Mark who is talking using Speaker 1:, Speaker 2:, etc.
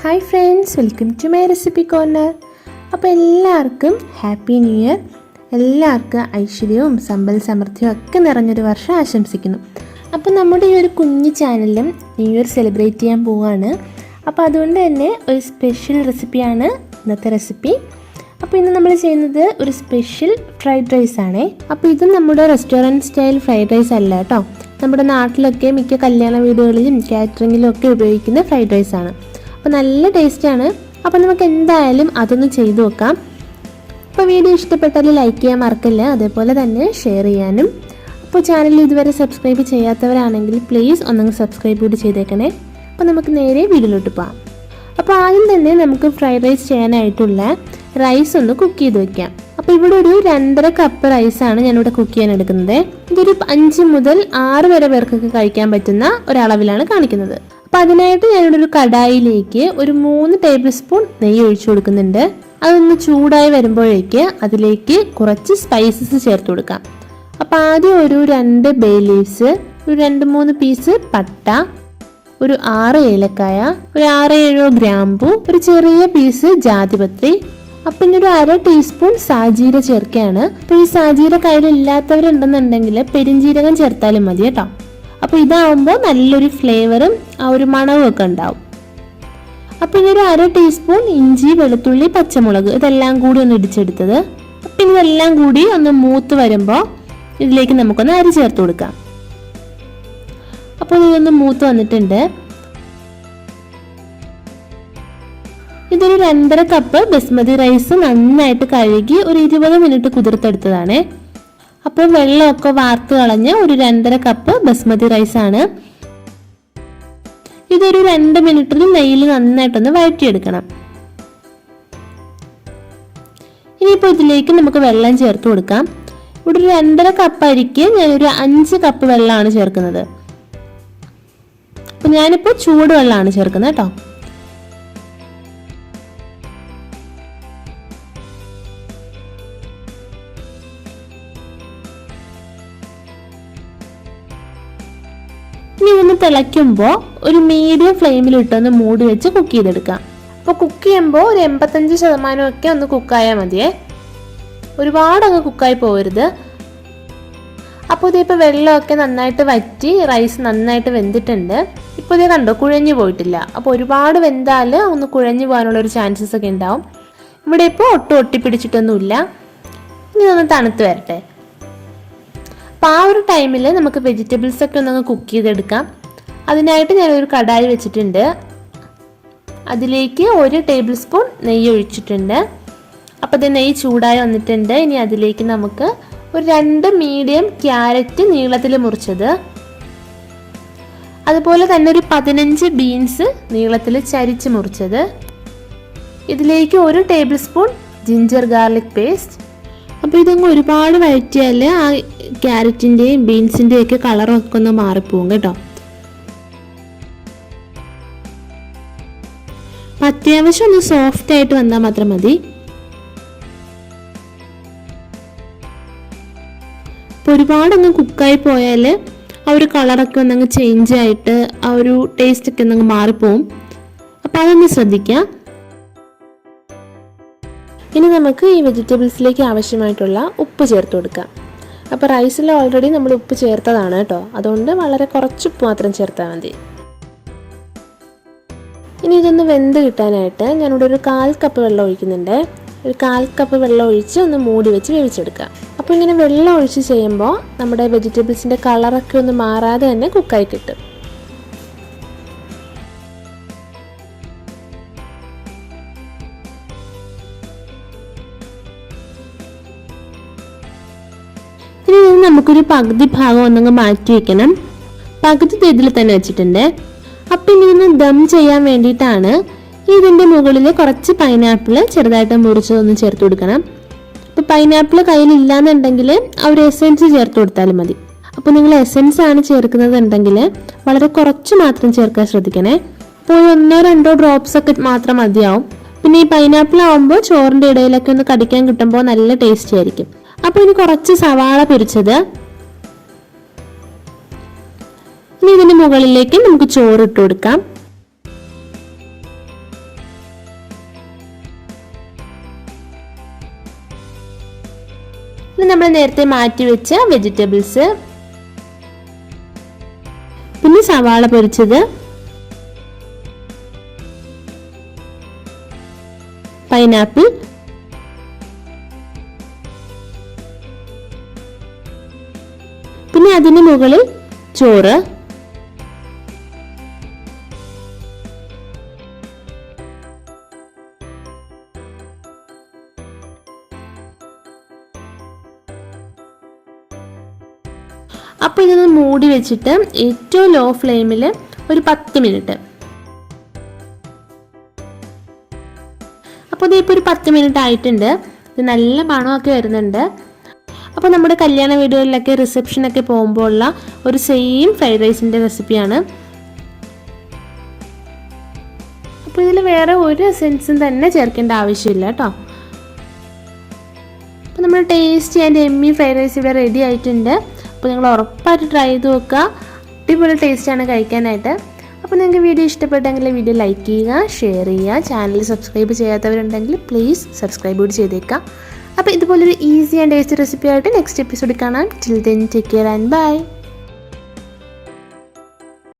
Speaker 1: Hi friends, welcome to my recipe corner. അപ്പോൾ എല്ലാവർക്കും happy new year. എല്ലാവർക്കും ഐശ്വര്യവും സമ്പൽ സമൃദ്ധിയും ഒക്കെ നിറഞ്ഞൊരു വർഷം ആശംസിക്കുന്നു. അപ്പോൾ നമ്മുടെ ഈ ഒരു കുഞ്ഞു ചാനലിലും ന്യൂ ഇയർ സെലിബ്രേറ്റ് ചെയ്യാൻ പോവുകയാണ്. അപ്പോൾ അതുകൊണ്ട് തന്നെ ഒരു സ്പെഷ്യൽ റെസിപ്പിയാണ് ഇന്നത്തെ റെസിപ്പി. അപ്പോൾ ഇന്ന് നമ്മൾ ചെയ്യുന്നത് ഒരു സ്പെഷ്യൽ ഫ്രൈഡ് റൈസ് ആണേ. അപ്പോൾ ഇത് നമ്മുടെ റെസ്റ്റോറൻറ്റ് സ്റ്റൈൽ ഫ്രൈഡ് റൈസ് അല്ല കേട്ടോ. നമ്മുടെ നാട്ടിലൊക്കെ മിക്ക കല്യാണ വീടുകളിലും കാറ്ററിങ്ങിലും ഒക്കെ ഉപയോഗിക്കുന്ന ഫ്രൈഡ് റൈസ് ആണ്. അപ്പോൾ നല്ല ടേസ്റ്റാണ്. അപ്പോൾ നമുക്ക് എന്തായാലും അതൊന്ന് ചെയ്തു നോക്കാം. അപ്പോൾ വീഡിയോ ഇഷ്ടപ്പെട്ടാൽ ലൈക്ക് ചെയ്യാൻ മറക്കില്ല, അതേപോലെ തന്നെ ഷെയർ ചെയ്യാനും. അപ്പോൾ ചാനൽ ഇതുവരെ സബ്സ്ക്രൈബ് ചെയ്യാത്തവരാണെങ്കിൽ പ്ലീസ് ഒന്നങ്ങ് സബ്സ്ക്രൈബ് കൂടി ചെയ്തേക്കണേ. അപ്പോൾ നമുക്ക് നേരെ വീഡിയോയിലോട്ട് പോകാം. അപ്പോൾ ആദ്യം തന്നെ നമുക്ക് ഫ്രൈഡ് റൈസ് ചെയ്യാനായിട്ടുള്ള റൈസ് ഒന്ന് കുക്ക് ചെയ്ത് വെക്കാം. അപ്പോൾ ഇവിടെ ഒരു 2.5 കപ്പ് റൈസാണ് ഞാനിവിടെ കുക്ക് ചെയ്യാൻ എടുക്കുന്നത്. ഇതൊരു 5 മുതൽ 6 വരെ പേർക്കൊക്കെ കഴിക്കാൻ പറ്റുന്ന ഒരളവിലാണ് കാണിക്കുന്നത്. അപ്പോൾ അതിനായിട്ട് ഞാനിവിടെ ഒരു കടായിലേക്ക് ഒരു 3 ടേബിൾ സ്പൂൺ നെയ്യ് ഒഴിച്ചു കൊടുക്കുന്നുണ്ട്. അതൊന്ന് ചൂടായി വരുമ്പോഴേക്ക് അതിലേക്ക് കുറച്ച് സ്പൈസസ് ചേർത്ത് കൊടുക്കാം. അപ്പോൾ ആദ്യം ഒരു 2 ബേ ലീവ്സ്, ഒരു 2-3 പീസ് പട്ട, ഒരു 6 ഏലക്കായ, ഒരു 6-7 ഗ്രാമ്പു, ഒരു ചെറിയ പീസ് ജാതിപത്രി, പിന്നെ ഒരു 1/2 ടീസ്പൂൺ സാജീര ചേർക്കുകയാണ്. അപ്പോൾ ഈ സാജീര കയ്യിലില്ലാത്തവരുണ്ടെന്നുണ്ടെങ്കിൽ പെരിഞ്ജീരകം ചേർത്താലും മതി കേട്ടോ. അപ്പോൾ ഇതാവുമ്പോൾ നല്ലൊരു ഫ്ലേവറും ആ ഒരു മണവും ഒക്കെ ഉണ്ടാവും. അപ്പോൾ ഇതൊരു 1/2 ടീസ്പൂൺ ഇഞ്ചി, വെളുത്തുള്ളി, പച്ചമുളക് ഇതെല്ലാം കൂടി ഒന്ന് ഇടിച്ചെടുത്തത്. അപ്പം ഇതെല്ലാം കൂടി ഒന്ന് മൂത്ത് വരുമ്പോൾ ഇതിലേക്ക് നമുക്കൊന്ന് അരി ചേർത്ത് കൊടുക്കാം. അപ്പോൾ ഇതൊന്ന് മൂത്ത് വന്നിട്ടുണ്ട്. ഇതൊരു 2.5 കപ്പ് ബസ്മതി റൈസ് നന്നായിട്ട് കഴുകി ഒരു 20 മിനിറ്റ് കുതിർത്തെടുത്തതാണ്. അപ്പോൾ വെള്ളമൊക്കെ വാർത്ത് കളഞ്ഞ ഒരു 2.5 കപ്പ് ബസ്മതി റൈസ് ആണ്. ഇതൊരു 2 മിനിറ്റിൽ നെയ്യിൽ നന്നായിട്ടൊന്ന് വഴറ്റിയെടുക്കണം. ഇനിയിപ്പോൾ ഇതിലേക്ക് നമുക്ക് വെള്ളം ചേർത്ത് കൊടുക്കാം. ഇവിടെ ഒരു 2.5 കപ്പ് അരിക്ക് ഞാനൊരു 5 കപ്പ് വെള്ളമാണ് ചേർക്കുന്നത്. അപ്പോൾ ഞാനിപ്പോൾ ചൂടുവെള്ളമാണ് ചേർക്കുന്നത് കേട്ടോ. ഇനി ഇതൊന്ന് തിളയ്ക്കുമ്പോൾ ഒരു മീഡിയം ഫ്ലെയിമിലിട്ടൊന്ന് മൂടി വെച്ച് കുക്ക് ചെയ്തെടുക്കാം. അപ്പോൾ കുക്ക് ചെയ്യുമ്പോൾ ഒരു 85% ഒക്കെ ഒന്ന് കുക്കായാൽ മതിയേ, ഒരുപാട് അങ്ങ് കുക്കായി പോകരുത്. അപ്പോൾ ഇതിപ്പോൾ വെള്ളമൊക്കെ നന്നായിട്ട് വറ്റി റൈസ് നന്നായിട്ട് വെന്തിട്ടുണ്ട്. ഇപ്പോൾ ഇത് കണ്ടോ, കുഴഞ്ഞു പോയിട്ടില്ല. അപ്പോൾ ഒരുപാട് വെന്താൽ ഒന്ന് കുഴഞ്ഞു പോകാനുള്ളൊരു ചാൻസസ് ഒക്കെ ഉണ്ടാവും. ഇവിടെ ഇപ്പോൾ ഒട്ടും ഒട്ടിപ്പിടിച്ചിട്ടൊന്നുമില്ല. ഇനി ഒന്ന് തണുത്ത് വരട്ടെ. അപ്പോൾ ആ ഒരു ടൈമിൽ നമുക്ക് വെജിറ്റബിൾസ് ഒക്കെ ഒന്ന് കുക്ക് ചെയ്തെടുക്കാം. അതിനായിട്ട് ഞാനൊരു കടായി വെച്ചിട്ടുണ്ട്. അതിലേക്ക് 1 ടേബിൾ സ്പൂൺ നെയ്യ് ഒഴിച്ചിട്ടുണ്ട്. അപ്പോൾ ഇത് നെയ്യ് ചൂടായി വന്നിട്ടുണ്ട്. ഇനി അതിലേക്ക് നമുക്ക് ഒരു 2 മീഡിയം ക്യാരറ്റ് നീളത്തിൽ മുറിച്ചത്, അതുപോലെ തന്നെ ഒരു 15 ബീൻസ് നീളത്തിൽ ചരിച്ച് മുറിച്ചത്, ഇതിലേക്ക് 1 table spoon ginger garlic paste. അപ്പോൾ ഇതങ്ങ് ഒരുപാട് വഴറ്റിയാൽ ആ ക്യാരറ്റിൻ്റെയും ബീൻസിൻ്റെയും ഒക്കെ കളറൊക്കെ ഒന്ന് മാറിപ്പോവും കേട്ടോ. അപ്പം അത്യാവശ്യം ഒന്ന് സോഫ്റ്റ് ആയിട്ട് വന്നാൽ മാത്രം മതി. അപ്പോൾ ഒരുപാടങ്ങ് കുക്കായി പോയാൽ ആ ഒരു കളറൊക്കെ ഒന്നങ്ങ് ചേഞ്ച് ആയിട്ട് ആ ഒരു ടേസ്റ്റ് ഒക്കെ ഒന്നങ്ങ് മാറിപ്പോവും. അപ്പം അതൊന്ന് ശ്രദ്ധിക്കാം. ഇനി നമുക്ക് ഈ വെജിറ്റബിൾസിലേക്ക് ആവശ്യമായിട്ടുള്ള ഉപ്പ് ചേർത്ത് കൊടുക്കാം. അപ്പോൾ റൈസിൽ ഓൾറെഡി നമ്മൾ ഉപ്പ് ചേർത്തതാണ് കേട്ടോ, അതുകൊണ്ട് വളരെ കുറച്ച് ഉപ്പ് മാത്രം ചേർത്താൽ മതി. ഇനി ഇതൊന്ന് വെന്ത് കിട്ടാനായിട്ട് ഞാനിവിടെ ഒരു 1/4 കപ്പ് വെള്ളം ഒഴിക്കുന്നുണ്ട്. ഒരു 1/4 കപ്പ് വെള്ളം ഒഴിച്ച് ഒന്ന് മൂടി വെച്ച് വേവിച്ചെടുക്കാം. അപ്പോൾ ഇങ്ങനെ വെള്ളം ഒഴിച്ച് ചെയ്യുമ്പോൾ നമ്മുടെ വെജിറ്റബിൾസിൻ്റെ കളറൊക്കെ ഒന്ന് മാറാതെ തന്നെ കുക്കായി കിട്ടും. ഇനി നമുക്കൊരു പകുതി ഭാഗം ഒന്നങ്ങ് മാറ്റി വെക്കണം. പകുതി ഇതിൽ തന്നെ വെച്ചിട്ടുണ്ട്. അപ്പം ഇനി ഇതൊന്ന് ദം ചെയ്യാൻ വേണ്ടിയിട്ടാണ് ഇതിൻ്റെ മുകളിൽ കുറച്ച് പൈനാപ്പിൾ ചെറുതായിട്ട് മുറിച്ചതൊന്ന് ചേർത്ത് കൊടുക്കണം. അപ്പോൾ പൈനാപ്പിൾ കയ്യിലില്ലാന്നുണ്ടെങ്കിൽ ആ ഒരു എസെൻസ് ചേർത്ത് കൊടുത്താലും മതി. അപ്പോൾ നിങ്ങൾ എസെൻസ് ആണ് ചേർക്കുന്നതുണ്ടെങ്കിൽ വളരെ കുറച്ച് മാത്രം ചേർക്കാൻ ശ്രദ്ധിക്കണേ. അപ്പോൾ 1-2 ഡ്രോപ്സ് ഒക്കെ മാത്രം മതിയാവും. പിന്നെ ഈ പൈനാപ്പിൾ ആവുമ്പോൾ ചോറിൻ്റെ ഇടയിലൊക്കെ ഒന്ന് കടിക്കാൻ കിട്ടുമ്പോൾ നല്ല ടേസ്റ്റി ആയിരിക്കും. അപ്പോൾ ഇനി കുറച്ച് സവാള പൊരിച്ചത്, ഇനി ഇതിന് മുകളിലേക്ക് നമുക്ക് ചോറ് ഇട്ട് കൊടുക്കാം. പിന്നെ നമ്മൾ നേരത്തെ മാറ്റി വെച്ച വെജിറ്റബിൾസ്, പിന്നെ സവാള പൊരിച്ചത്, പൈനാപ്പിൾ, പിന്നെ അതിന് മുകളിൽ ചോറ്, അപ്പോൾ ഇതൊന്ന് മൂടി വെച്ചിട്ട് ഏറ്റവും ലോ ഫ്ലെയിമിൽ ഒരു 10 മിനിറ്റ്. അപ്പോൾ ഇതിപ്പോൾ ഒരു 10 മിനിറ്റ് ആയിട്ടുണ്ട്. ഇത് നല്ല മണമൊക്കെ വരുന്നുണ്ട്. അപ്പോൾ നമ്മുടെ കല്യാണ വീടുകളിലൊക്കെ റിസപ്ഷനൊക്കെ പോകുമ്പോൾ ഉള്ള ഒരു സെയിം ഫ്രൈഡ് റൈസിൻ്റെ റെസിപ്പിയാണ്. അപ്പോൾ ഇതിൽ വേറെ ഒരു എസൻസും തന്നെ ചേർക്കേണ്ട ആവശ്യമില്ല കേട്ടോ. അപ്പോൾ നമ്മൾ tasty and yummy fried rice ഇവിടെ റെഡി ആയിട്ടുണ്ട്. അപ്പോൾ നിങ്ങൾ ഉറപ്പായിട്ട് ട്രൈ ചെയ്ത് നോക്കുക. അടിപൊളി ടേസ്റ്റാണ് കഴിക്കാനായിട്ട്. അപ്പോൾ നിങ്ങൾക്ക് വീഡിയോ ഇഷ്ടപ്പെട്ടെങ്കിൽ വീഡിയോ ലൈക്ക് ചെയ്യുക, ഷെയർ ചെയ്യുക. ചാനൽ സബ്സ്ക്രൈബ് ചെയ്യാത്തവരുണ്ടെങ്കിൽ പ്ലീസ് സബ്സ്ക്രൈബ് കൂടി ചെയ്തേക്കാം. അപ്പോൾ ഇതുപോലൊരു ഈസി ആൻഡ് ടേസ്റ്റി റെസിപ്പി ആയിട്ട് നെക്സ്റ്റ് എപ്പിസോഡിൽ കാണാം. Till then take care and by.